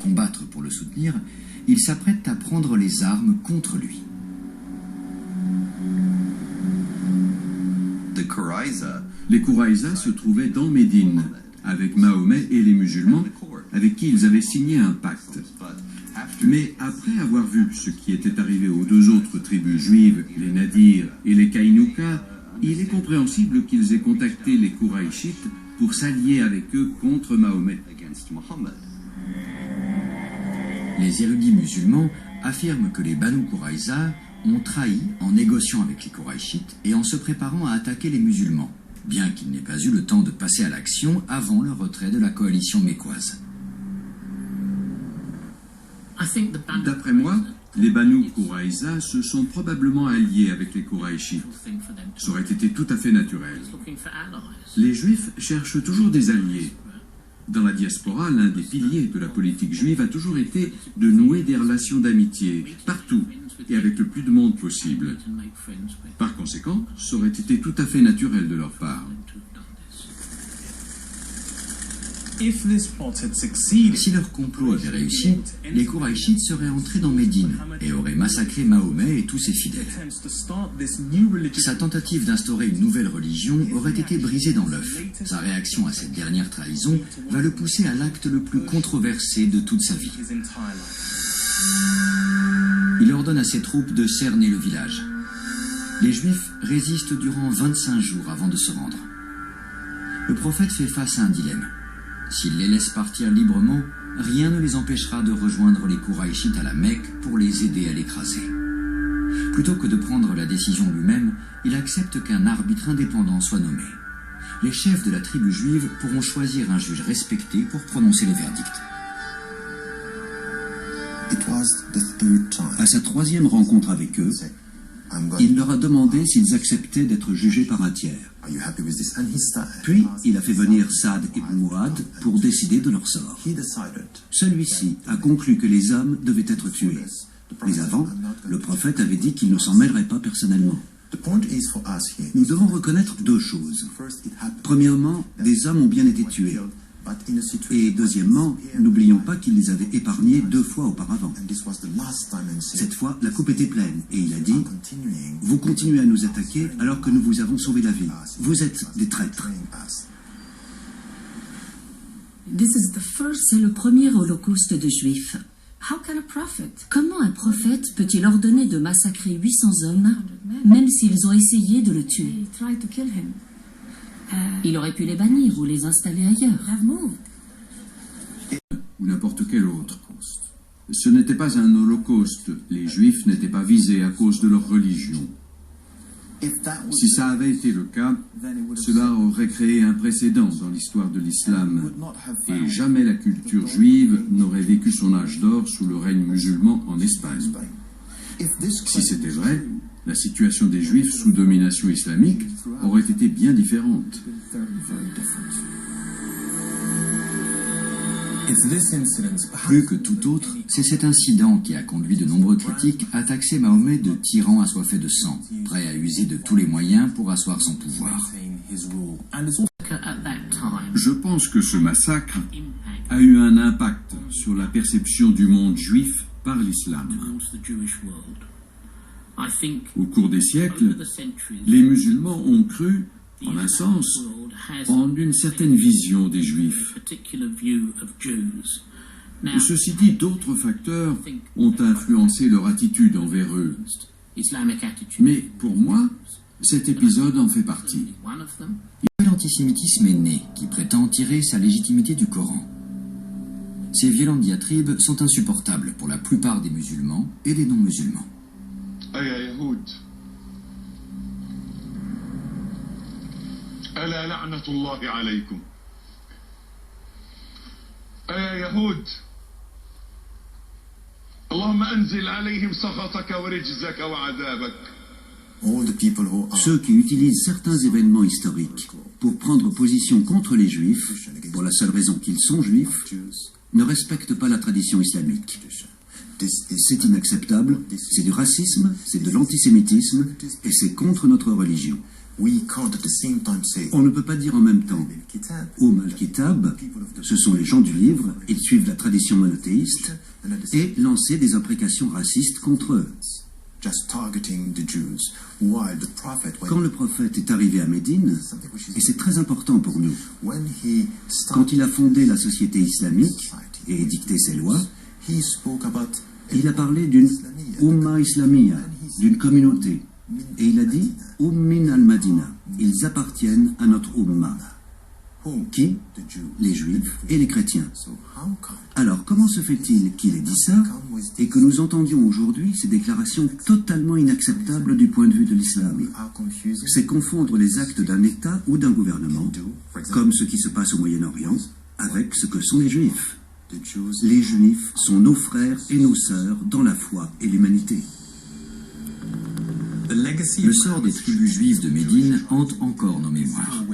combattre pour le soutenir, ils s'apprêtent à prendre les armes contre lui. Les Quraïza se trouvaient dans Médine, avec Mahomet et les musulmans, avec qui ils avaient signé un pacte. Mais après avoir vu ce qui était arrivé aux deux autres tribus juives, les Nadir et les Kaïnouka, il est compréhensible qu'ils aient contacté les Quraïchites pour s'allier avec eux contre Mahomet. Les érudits musulmans affirment que les Banu Quraïza ont trahi en négociant avec les Quraïchites et en se préparant à attaquer les musulmans, bien qu'ils n'aient pas eu le temps de passer à l'action avant le retrait de la coalition mécoise. D'après moi, les Banu Quraïza se sont probablement alliés avec les Quraïchites. Ça aurait été tout à fait naturel. Les Juifs cherchent toujours des alliés. Dans la diaspora, l'un des piliers de la politique juive a toujours été de nouer des relations d'amitié, partout, et avec le plus de monde possible. Par conséquent, ça aurait été tout à fait naturel de leur part. Si leur complot avait réussi, les Quraïchites seraient entrés dans Médine et auraient massacré Mahomet et tous ses fidèles. Sa tentative d'instaurer une nouvelle religion aurait été brisée dans l'œuf. Sa réaction à cette dernière trahison va le pousser à l'acte le plus controversé de toute sa vie. Il ordonne à ses troupes de cerner le village. Les Juifs résistent durant 25 jours avant de se rendre. Le prophète fait face à un dilemme. S'il les laisse partir librement, rien ne les empêchera de rejoindre les Quraïchites à la Mecque pour les aider à l'écraser. Plutôt que de prendre la décision lui-même, il accepte qu'un arbitre indépendant soit nommé. Les chefs de la tribu juive pourront choisir un juge respecté pour prononcer les verdicts. À sa troisième rencontre avec eux, il leur a demandé s'ils acceptaient d'être jugés par un tiers. Puis, il a fait venir Saad ibn Mu'ad pour décider de leur sort. Celui-ci a conclu que les hommes devaient être tués. Mais avant, le prophète avait dit qu'il ne s'en mêlerait pas personnellement. Nous devons reconnaître deux choses. Premièrement, des hommes ont bien été tués. Et deuxièmement, n'oublions pas qu'il les avait épargnés 2 fois auparavant. Cette fois, la coupe était pleine et il a dit « Vous continuez à nous attaquer alors que nous vous avons sauvé la vie. Vous êtes des traîtres. » C'est le premier holocauste de Juifs. Comment un prophète peut-il ordonner de massacrer 800 hommes, même s'ils ont essayé de le tuer? Il aurait pu les bannir ou les installer ailleurs. Ou n'importe quel autre. Ce n'était pas un holocauste. Les Juifs n'étaient pas visés à cause de leur religion. Si ça avait été le cas, cela aurait créé un précédent dans l'histoire de l'islam. Et jamais la culture juive n'aurait vécu son âge d'or sous le règne musulman en Espagne. Si c'était vrai, la situation des Juifs sous domination islamique aurait été bien différente. Plus que tout autre, c'est cet incident qui a conduit de nombreux critiques à taxer Mahomet de tyran assoiffé de sang, prêt à user de tous les moyens pour asseoir son pouvoir. Je pense que ce massacre a eu un impact sur la perception du monde juif par l'islam. Au cours des siècles, les musulmans ont cru, en un sens, en une certaine vision des Juifs. Ceci dit, d'autres facteurs ont influencé leur attitude envers eux. Mais pour moi, cet épisode en fait partie. L'antisémitisme est né, qui prétend tirer sa légitimité du Coran. Ces violentes diatribes sont insupportables pour la plupart des musulmans et des non-musulmans. أيا يهود ألا لعنة الله عليكم أيا يهود اللهم أنزل عليهم سخطك ورجزك وعذابك. Ceux qui utilisent certains événements historiques pour prendre position contre les Juifs, pour la seule raison qu'ils sont Juifs, ne respectent pas la tradition islamique. C'est inacceptable, c'est du racisme, c'est de l'antisémitisme et c'est contre notre religion. On ne peut pas dire en même temps al-Kitab, ce sont les gens du livre, ils suivent la tradition monothéiste, et lancer des imprécations racistes contre eux. Quand le prophète est arrivé à Médine, et c'est très important pour nous, quand il a fondé la société islamique et édicté ses lois, il a parlé d'une Umma Islamiyya, d'une communauté, et il a dit Ummin al-Madina, ils appartiennent à notre Umma. Qui? Les Juifs et les chrétiens. Alors, comment se fait-il qu'il ait dit ça et que nous entendions aujourd'hui ces déclarations totalement inacceptables du point de vue de l'islam? C'est confondre les actes d'un État ou d'un gouvernement, comme ce qui se passe au Moyen-Orient, avec ce que sont les Juifs. Les Juifs sont nos frères et nos sœurs dans la foi et l'humanité. Le sort des tribus juives de Médine hante encore nos mémoires.